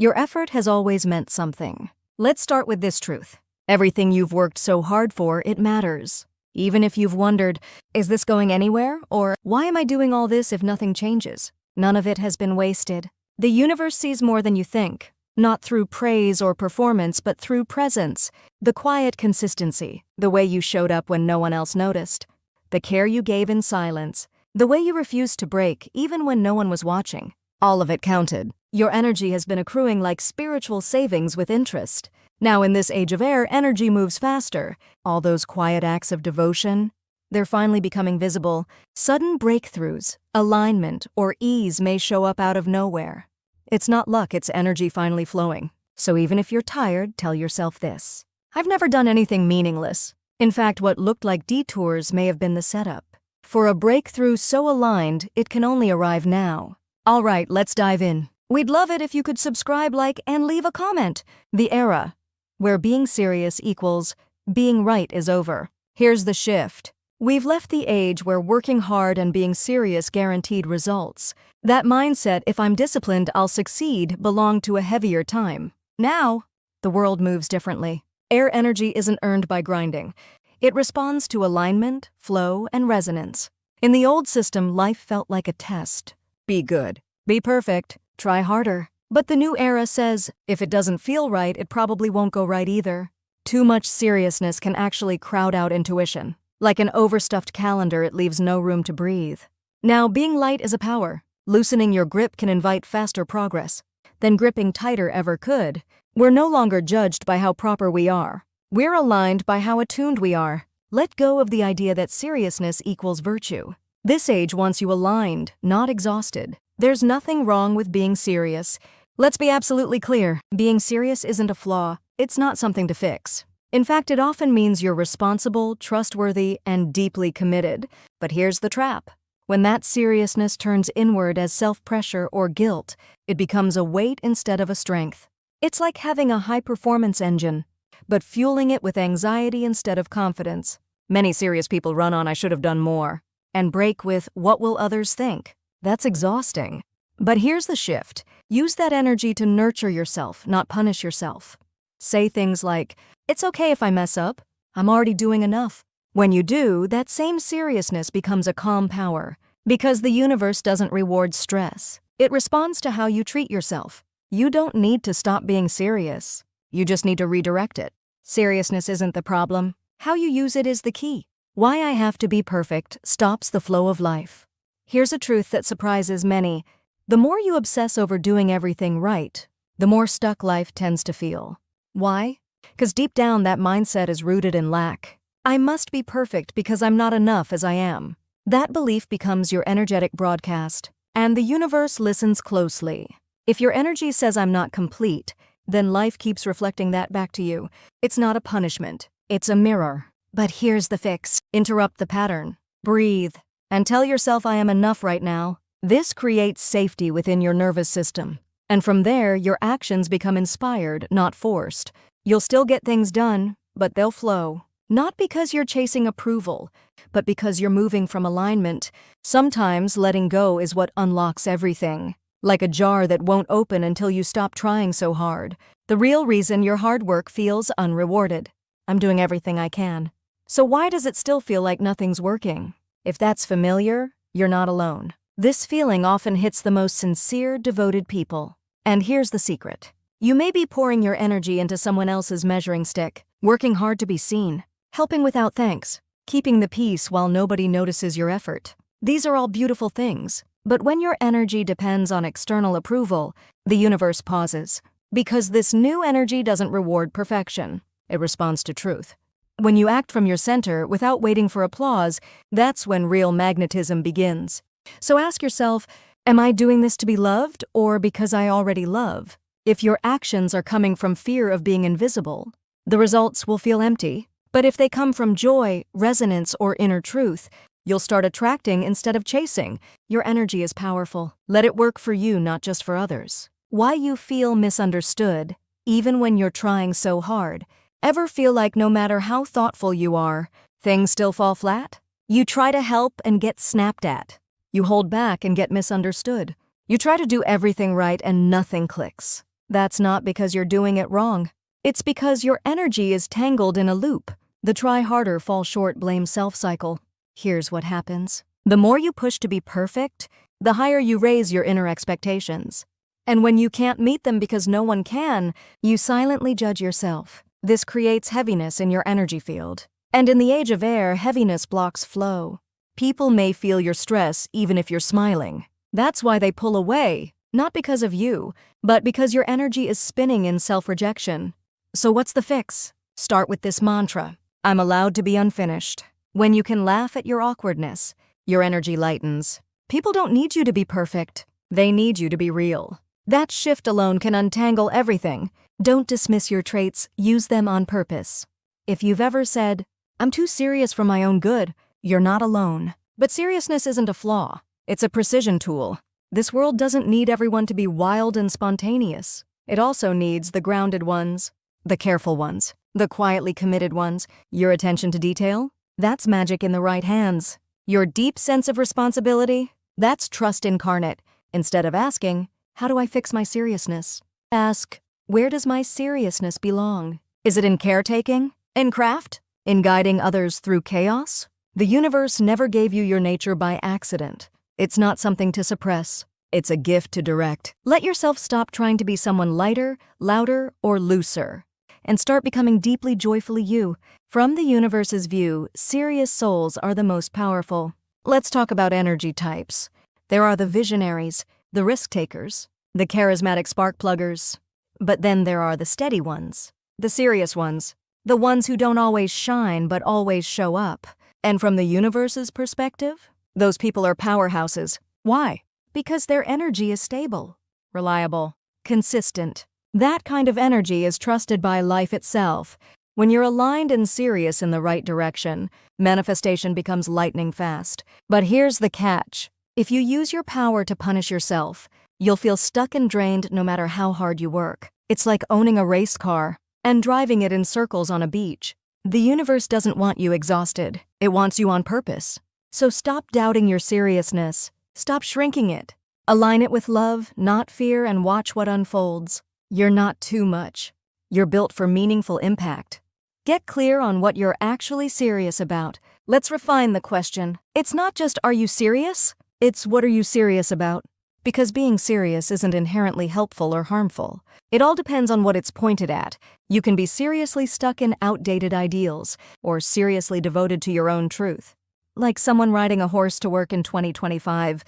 Your effort has always meant something. Let's start with this truth. Everything you've worked so hard for, it matters. Even if you've wondered, is this going anywhere? Or why am I doing all this if nothing changes? None of it has been wasted. The universe sees more than you think, not through praise or performance, but through presence, the quiet consistency, the way you showed up when no one else noticed, the care you gave in silence, the way you refused to break even when no one was watching. All of it counted. Your energy has been accruing like spiritual savings with interest. Now in this age of air, energy moves faster. All those quiet acts of devotion, they're finally becoming visible. Sudden breakthroughs, alignment, or ease may show up out of nowhere. It's not luck, it's energy finally flowing. So even if you're tired, tell yourself this. I've never done anything meaningless. In fact, what looked like detours may have been the setup. For a breakthrough so aligned, it can only arrive now. All right, let's dive in. We'd love it if you could subscribe, like, and leave a comment. The era where being serious equals being right is over. Here's the shift. We've left the age where working hard and being serious guaranteed results. That mindset, if I'm disciplined, I'll succeed, belonged to a heavier time. Now, the world moves differently. Air energy isn't earned by grinding. It responds to alignment, flow, and resonance. In the old system, life felt like a test. Be good. Be perfect. Try harder. But the new era says, if it doesn't feel right, it probably won't go right either. Too much seriousness can actually crowd out intuition. Like an overstuffed calendar, it leaves no room to breathe. Now, being light is a power. Loosening your grip can invite faster progress than gripping tighter ever could. We're no longer judged by how proper we are. We're aligned by how attuned we are. Let go of the idea that seriousness equals virtue. This age wants you aligned, not exhausted. There's nothing wrong with being serious. Let's be absolutely clear. Being serious isn't a flaw. It's not something to fix. In fact, it often means you're responsible, trustworthy, and deeply committed. But here's the trap. When that seriousness turns inward as self-pressure or guilt, it becomes a weight instead of a strength. It's like having a high-performance engine, but fueling it with anxiety instead of confidence. Many serious people run on "I should have done more" and break with "what will others think?" That's exhausting. But here's the shift. Use that energy to nurture yourself, not punish yourself. Say things like, "It's okay if I mess up. I'm already doing enough." When you do, that same seriousness becomes a calm power, because the universe doesn't reward stress. It responds to how you treat yourself. You don't need to stop being serious. You just need to redirect it. Seriousness isn't the problem. How you use it is the key. Why I have to be perfect stops the flow of life. Here's a truth that surprises many. The more you obsess over doing everything right, the more stuck life tends to feel. Why? Because deep down that mindset is rooted in lack. I must be perfect because I'm not enough as I am. That belief becomes your energetic broadcast, and the universe listens closely. If your energy says I'm not complete, then life keeps reflecting that back to you. It's not a punishment. It's a mirror. But here's the fix. Interrupt the pattern. Breathe. And tell yourself I am enough right now. This creates safety within your nervous system. And from there, your actions become inspired, not forced. You'll still get things done, but they'll flow. Not because you're chasing approval, but because you're moving from alignment. Sometimes letting go is what unlocks everything. Like a jar that won't open until you stop trying so hard. The real reason your hard work feels unrewarded. I'm doing everything I can. So why does it still feel like nothing's working? If that's familiar, you're not alone. This feeling often hits the most sincere, devoted people. And here's the secret. You may be pouring your energy into someone else's measuring stick, working hard to be seen, helping without thanks, keeping the peace while nobody notices your effort. These are all beautiful things. But when your energy depends on external approval, the universe pauses. Because this new energy doesn't reward perfection. It responds to truth. When you act from your center without waiting for applause, that's when real magnetism begins. So ask yourself, am I doing this to be loved or because I already love? If your actions are coming from fear of being invisible, the results will feel empty. But if they come from joy, resonance, or inner truth, you'll start attracting instead of chasing. Your energy is powerful. Let it work for you, not just for others. Why you feel misunderstood, even when you're trying so hard. Ever feel like no matter how thoughtful you are, things still fall flat? You try to help and get snapped at. You hold back and get misunderstood. You try to do everything right and nothing clicks. That's not because you're doing it wrong. It's because your energy is tangled in a loop. The try harder, fall short, blame self cycle. Here's what happens. The more you push to be perfect, the higher you raise your inner expectations. And when you can't meet them because no one can, you silently judge yourself. This creates heaviness in your energy field. And in the age of air, heaviness blocks flow. People may feel your stress even if you're smiling. That's why they pull away, not because of you, but because your energy is spinning in self-rejection. So what's the fix? Start with this mantra. I'm allowed to be unfinished. When you can laugh at your awkwardness, your energy lightens. People don't need you to be perfect. They need you to be real. That shift alone can untangle everything. Don't dismiss your traits, use them on purpose. If you've ever said, I'm too serious for my own good, you're not alone. But seriousness isn't a flaw. It's a precision tool. This world doesn't need everyone to be wild and spontaneous. It also needs the grounded ones, the careful ones, the quietly committed ones. Your attention to detail? That's magic in the right hands. Your deep sense of responsibility? That's trust incarnate. Instead of asking, how do I fix my seriousness? Ask, where does my seriousness belong? Is it in caretaking? In craft? In guiding others through chaos? The universe never gave you your nature by accident. It's not something to suppress. It's a gift to direct. Let yourself stop trying to be someone lighter, louder, or looser, and start becoming deeply joyfully you. From the universe's view, serious souls are the most powerful. Let's talk about energy types. There are the visionaries, the risk-takers, the charismatic spark-pluggers. But then there are the steady ones, the serious ones, the ones who don't always shine but always show up. And from the universe's perspective, those people are powerhouses. Why? Because their energy is stable, reliable, consistent. That kind of energy is trusted by life itself. When you're aligned and serious in the right direction, manifestation becomes lightning fast. But here's the catch. If you use your power to punish yourself, you'll feel stuck and drained no matter how hard you work. It's like owning a race car and driving it in circles on a beach. The universe doesn't want you exhausted. It wants you on purpose. So stop doubting your seriousness. Stop shrinking it. Align it with love, not fear, and watch what unfolds. You're not too much. You're built for meaningful impact. Get clear on what you're actually serious about. Let's refine the question. It's not just, are you serious? It's, what are you serious about? Because being serious isn't inherently helpful or harmful. It all depends on what it's pointed at. You can be seriously stuck in outdated ideals, or seriously devoted to your own truth. Like someone riding a horse to work in 2025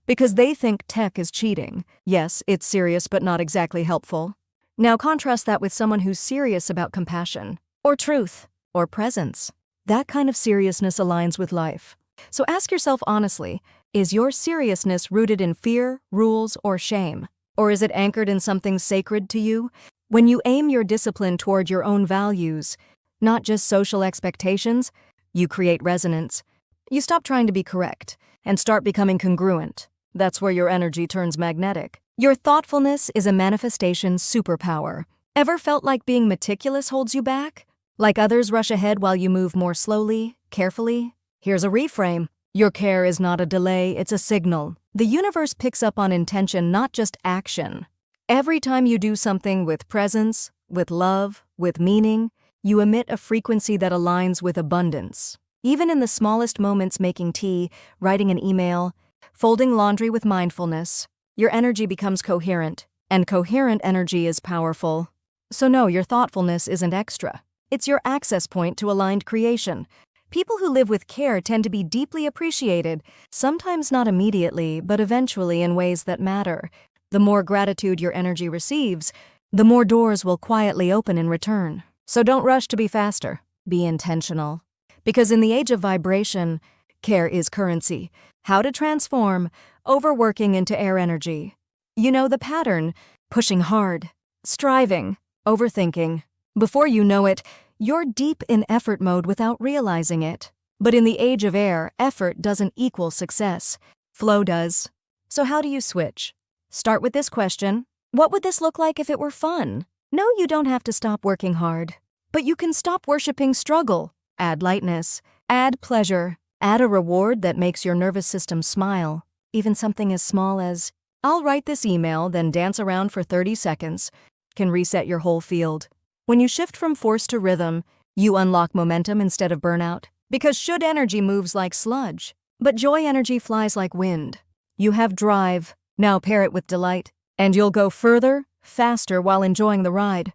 because they think tech is cheating. Yes, it's serious but not exactly helpful. Now contrast that with someone who's serious about compassion, or truth, or presence. That kind of seriousness aligns with life. So ask yourself honestly, is your seriousness rooted in fear, rules, or shame? Or is it anchored in something sacred to you? When you aim your discipline toward your own values, not just social expectations, you create resonance. You stop trying to be correct and start becoming congruent. That's where your energy turns magnetic. Your thoughtfulness is a manifestation superpower. Ever felt like being meticulous holds you back? Like others rush ahead while you move more slowly, carefully? Here's a reframe. Your care is not a delay, it's a signal. The universe picks up on intention, not just action. Every time you do something with presence, with love, with meaning, you emit a frequency that aligns with abundance. Even in the smallest moments, making tea, writing an email, folding laundry with mindfulness, your energy becomes coherent, and coherent energy is powerful. So no, your thoughtfulness isn't extra. It's your access point to aligned creation. People who live with care tend to be deeply appreciated, sometimes not immediately, but eventually in ways that matter. The more gratitude your energy receives, the more doors will quietly open in return. So don't rush to be faster. Be intentional. Because in the age of vibration, care is currency. How to transform overworking into air energy. You know the pattern: pushing hard, striving, overthinking. Before you know it, you're deep in effort mode without realizing it. But in the age of air, effort doesn't equal success. Flow does. So how do you switch? Start with this question. What would this look like if it were fun? No, you don't have to stop working hard. But you can stop worshiping struggle. Add lightness. Add pleasure. Add a reward that makes your nervous system smile. Even something as small as, I'll write this email, then dance around for 30 seconds. can reset your whole field. When you shift from force to rhythm, you unlock momentum instead of burnout. Because should energy moves like sludge, but joy energy flies like wind. You have drive, now pair it with delight, and you'll go further, faster while enjoying the ride.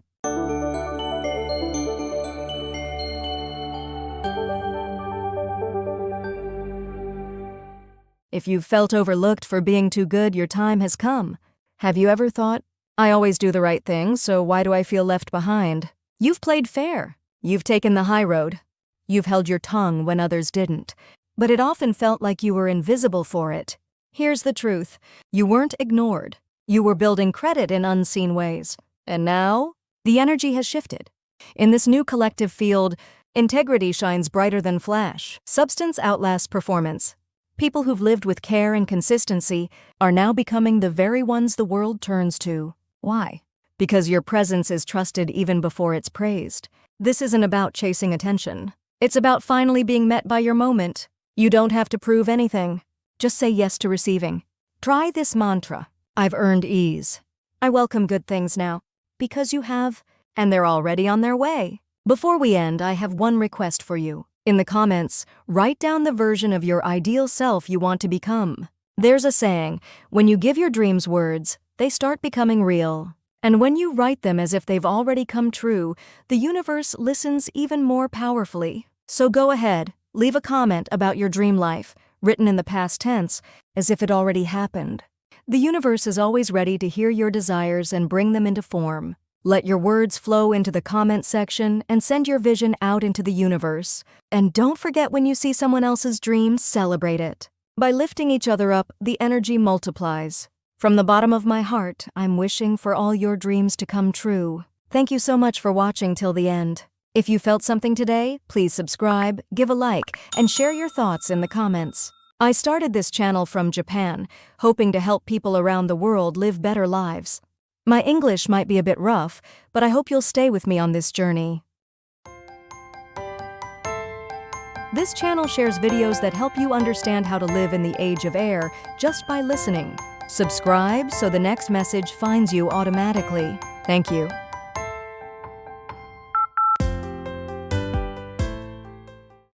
If you've felt overlooked for being too good, your time has come. Have you ever thought, I always do the right thing, so why do I feel left behind? You've played fair. You've taken the high road. You've held your tongue when others didn't. But it often felt like you were invisible for it. Here's the truth. You weren't ignored. You were building credit in unseen ways. And now, the energy has shifted. In this new collective field, integrity shines brighter than flash. Substance outlasts performance. People who've lived with care and consistency are now becoming the very ones the world turns to. Why? Because your presence is trusted even before it's praised. This isn't about chasing attention. It's about finally being met by your moment. You don't have to prove anything. Just say yes to receiving. Try this mantra. I've earned ease. I welcome good things now. Because you have, and they're already on their way. Before we end, I have one request for you. In the comments, write down the version of your ideal self you want to become. There's a saying, when you give your dreams words, they start becoming real. And when you write them as if they've already come true, the universe listens even more powerfully. So go ahead, leave a comment about your dream life, written in the past tense, as if it already happened. The universe is always ready to hear your desires and bring them into form. Let your words flow into the comment section and send your vision out into the universe. And don't forget, when you see someone else's dream, celebrate it. By lifting each other up, the energy multiplies. From the bottom of my heart, I'm wishing for all your dreams to come true. Thank you so much for watching till the end. If you felt something today, please subscribe, give a like, and share your thoughts in the comments. I started this channel from Japan, hoping to help people around the world live better lives. My English might be a bit rough, but I hope you'll stay with me on this journey. This channel shares videos that help you understand how to live in the age of air just by listening. Subscribe so the next message finds you automatically. Thank you.